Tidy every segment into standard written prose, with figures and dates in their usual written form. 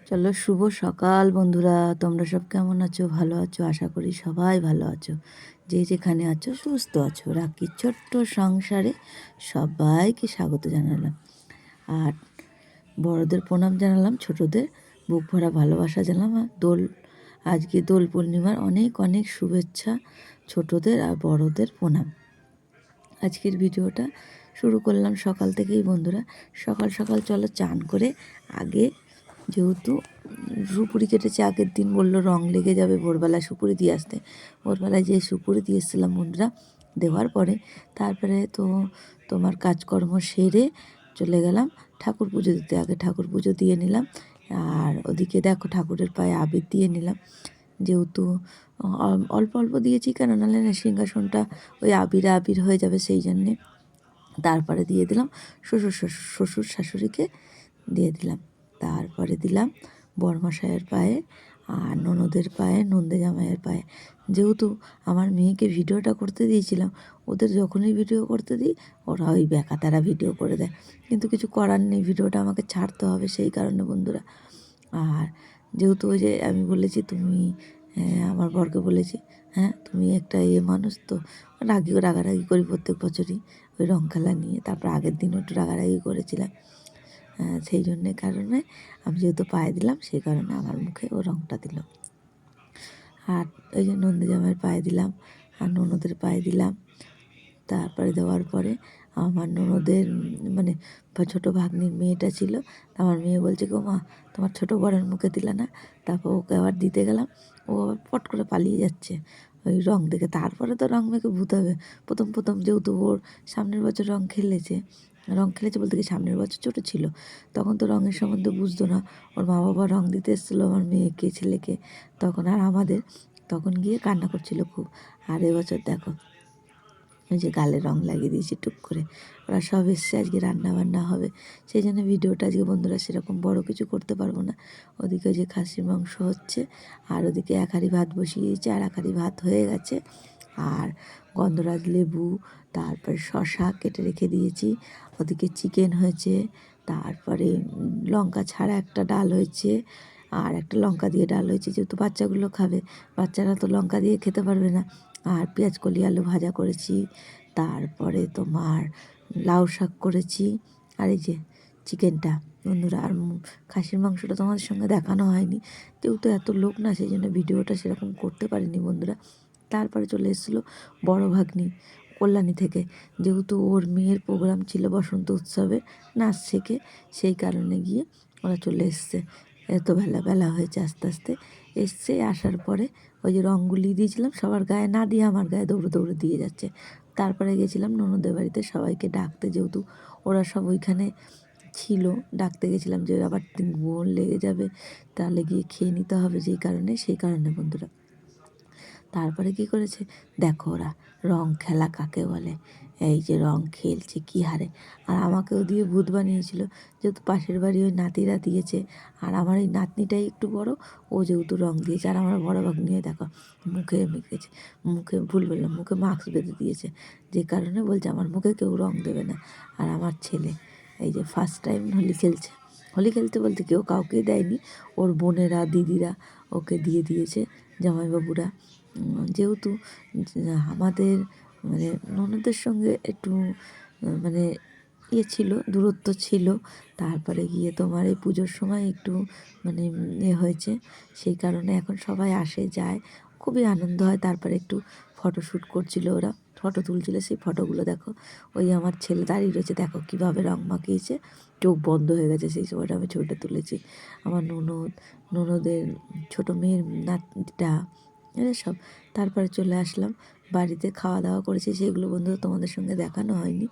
চলো, শুভ সকাল বন্ধুরা। তোমরা সব কেমন আছো? ভালো আছো? আশা করি সবাই ভালো আছো। যে যেখানে আছো সুস্থ আছো। রাখির ছোট্ট সংসারে সবাইকে স্বাগত জানালাম। আর বড়দের প্রণাম জানালাম, ছোটদের বুক ভরা ভালোবাসা জানালাম। আর আজকে দোল পূর্ণিমার অনেক অনেক শুভেচ্ছা ছোটদের আর বড়দের প্রণাম। আজকের ভিডিওটা শুরু করলাম সকাল থেকেই বন্ধুরা। সকাল সকাল চলো চান করে আগে, যেহেতু সুপুরি কেটেছে আগের দিন, বললো রং লেগে যাবে, ভোরবেলায় সুপুরি দিয়ে আসতে। ভোরবেলায় যে সুপুরি দিয়ে এসেছিলাম বন্ধুরা, দেওয়ার পরে তারপরে তো তোমার কাজকর্ম সেরে চলে গেলাম ঠাকুর পুজো দিতে। আগে ঠাকুর পুজো দিয়ে নিলাম, আর ওদিকে দেখো ঠাকুরের পায়ে আবির দিয়ে নিলাম। যেহেতু অল্প অল্প দিয়েছি, কেন নাহলে না সিংহাসনটা ওই আবির আবির হয়ে যাবে, সেই জন্যে। তারপরে দিয়ে দিলাম শ্বশুর শাশুড়িকে দিয়ে দিলাম। তারপরে দিলাম বড়মশাইয়ের পায়ে, আর ননদের পায়ে, নন্দে জামাইয়ের পায়ে। যেহেতু আমার মেয়েকে ভিডিওটা করতে দিয়েছিলাম, ওদের যখনই ভিডিও করতে দিই ওরা ওই তারা ভিডিও করে দেয়, কিন্তু কিছু করার নেই, ভিডিওটা আমাকে ছাড়তে হবে, সেই কারণে বন্ধুরা। আর যেহেতু ওই যে আমি বলেছি, তুমি আমার বরকে বলেছি, হ্যাঁ তুমি একটা মানুষ তো, রাগারাগি করি প্রত্যেক বছরই ওই রং খেলা নিয়ে। তারপর আগের দিনও একটু রাগারাগি করেছিলাম, সেই জন্যে কারণে আমি যেহেতু পায়ে দিলাম, সেই কারণে আমার মুখে ও রংটা দিল। আর ওই যে নন্দী জামাইয়ের পায়ে দিলাম, আর ননদের পায়ে দিলাম। তারপরে দেওয়ার পরে আমার ননদের মানে ছোটো ভাগ্নির মেয়েটা ছিল, আমার মেয়ে বলছে, গো মা তোমার ছোটো বরের মুখে দিলে না। তারপর ওকে আবার দিতে গেলাম, ও আবার পট করে পালিয়ে যাচ্ছে ওই রং দেখে। তারপরে তো রং মেখে ভূত হবে। প্রথম প্রথম যেহেতু ওর সামনের বছর রং খেলেছে বলতে কি সামনের বছর ছোটো ছিল, তখন তো রঙের সম্বন্ধে বুঝতো না। ওর মা বাবা রং দিতে এসেছিলো আমার মেয়েকে, ছেলেকে, তখন আর আমাদের, তখন গিয়ে কান্না করছিল খুব। আর এবছর দেখো ওই যে গালে রং লাগিয়ে দিয়েছি টুক করে। ওরা সব এসছে, আজকে রান্না বান্না হবে, সেই জন্য ভিডিওটা আজকে বন্ধুরা সেরকম বড় কিছু করতে পারবো না। ওদিকে যে খাসির মাংস হচ্ছে, আর ওদিকে এক হাঁড়ি ভাত বসিয়েছে, আর এক হাঁড়ি ভাত হয়ে গেছে। আর গন্ধরাজ লেবু, তারপরে শশা কেটে রেখে দিয়েছি। ওদিকে চিকেন হয়েছে, তারপরে লঙ্কা ছাড়া একটা ডাল হয়েছে, আর একটা লঙ্কা দিয়ে ডাল হয়েছে, যেহেতু বাচ্চাগুলো খাবে, বাচ্চারা তো লঙ্কা দিয়ে খেতে পারবে না। আর পেঁয়াজ কলি আলু ভাজা করেছি, তারপরে তোমার লাউ শাক করেছি, আর এই যে চিকেনটা বন্ধুরা। আর খাসির মাংসটা তোমাদের সঙ্গে দেখানো হয়নি, যেহেতু এত লোক না, সেই জন্য ভিডিওটা সেরকম করতে পারিনি বন্ধুরা। তারপরে চলে এসেছিলো বড় ভাগ্নি কল্যাণী থেকে, যেহেতু ওর মেয়ের প্রোগ্রাম ছিল বসন্ত উৎসবে নাচ শেখে, সেই কারণে গিয়ে ওরা চলে এসছে। এত বেলা হয়েছে, আস্তে আস্তে এসছে। আসার পরে ওই যে রঙগুলি দিয়েছিলাম সবার গায়ে না দিয়ে আমার গায়ে দৌড়ে দৌড়ে দিয়ে যাচ্ছে। তারপরে গেছিলাম ননদের বাড়িতে সবাইকে ডাকতে, যেহেতু ওরা সব ওইখানে ছিল, ডাকতে গেছিলাম যে আবার বোন লেগে যাবে, তাহলে গিয়ে খেয়ে নিতে হবে, সেই কারণে বন্ধুরা। তারপরে কি করেছে দেখো, ওরা রং খেলা কাকে বলে, এই যে রং খেলছে কি হারে। আর আমাকেও দিয়ে ভূত বানিয়েছিল, যেহেতু পাশের বাড়ি ওই নাতিরা দিয়েছে, আর আমার এই নাতনিটাই একটু বড়, ও যেহেতু রং দিয়েছে। আর আমার বড় ভাগ্নিও দেখো মুখে মেখেছে, মুখে ভুল বললাম, মুখে মাস্ক বেঁধে দিয়েছে, যে কারণে বলছে আমার মুখে কেউ রং দেবে না। আর আমার ছেলে এই যে ফার্স্ট টাইম হোলি খেলছে, হোলি খেলতে বলতে কেউ কাউকেই দেয়নি, ওর বোনেরা দিদিরা ওকে দিয়ে দিয়েছে, জামাইবাবুরা। যেহেতু আমাদের মানে ননদের সঙ্গে একটু মানে ছিল, দূরত্ব ছিল। তারপরে গিয়ে তোমার এই পুজোর সময় একটু মানে হয়েছে, সেই কারণে এখন সবাই আসে যায়, খুবই আনন্দ হয়। তারপরে একটু ফটোশ্যুট করছিল, ওরা ফটো তুলছিল, সেই ফটোগুলো দেখো। ওই আমার ছেলে দাঁড়িয়ে রয়েছে, দেখো কীভাবে রং মাখিয়েছে, চোখ বন্ধ হয়ে গেছে, সেই সময়টা আমি ছবিটা তুলেছি। আমার ননদের ছোটো মেয়ের নাতিটা, এসব। তারপরে চলে আসলাম বাড়িতে, খাওয়া দাওয়া করেছি, সেগুলো বন্ধুরা তোমাদের সঙ্গে দেখানো হয়নি।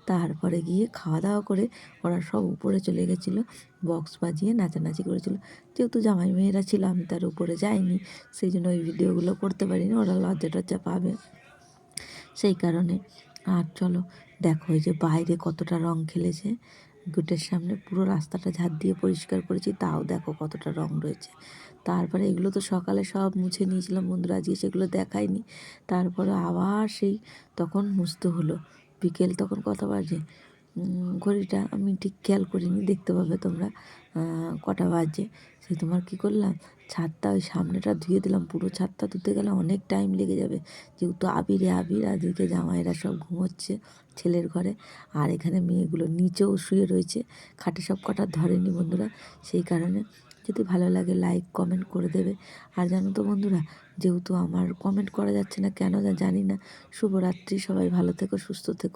তারপরে গিয়ে খাওয়া দাওয়া করে ওরা সব উপরে চলে গেছিলো, বক্স বাজিয়ে নাচানাচি করেছিল। যেহেতু জামাই মেয়েরা ছিল, আমি তার উপরে যাইনি, সেই জন্য ওই ভিডিওগুলো করতে পারিনি, ওরা লজ্জা টজ্জা পাবে, সেই কারণে। আর চলো দেখো এই যে বাইরে কতটা রং খেলেছে, গেটের সামনে পুরো রাস্তাটা ঝাড় দিয়ে পরিষ্কার করেছি, তাও দেখো কতটা রং রয়েছে। তারপরে এগুলো তো সকালে সব মুছে নিয়েছিলাম বন্ধুরা, আজকে সেগুলো দেখাইনি। তারপরে আবার সেই তখন মুছতে হলো, বিকেল তখন কত বাজে, ঘড়িটা আমি ঠিক খেয়াল করিনি, দেখতে পাবে তোমরা কটা বাজে। সে তোমার কী করলাম, ছাদটা ওই সামনেটা ধুয়ে দিলাম। পুরো ছাদটা ধুতে গেলে অনেক টাইম লেগে যাবে, যেহেতু আবিরে আবির, আর এদিকে জামাইরা সব ঘুমোচ্ছে ছেলের ঘরে, আর এখানে মেয়েগুলো নিচেও শুয়ে রয়েছে, খাটে সব কটা ধরেনি বন্ধুরা। সেই কারণে যদি ভালো লাগে লাইক কমেন্ট করে দেবে। আর জানো তো বন্ধুরা, যেহেতু আমার কমেন্ট করা যাচ্ছে না কেন জানি না। শুভরাত্রি, সবাই ভালো থেকো, সুস্থ থেকো।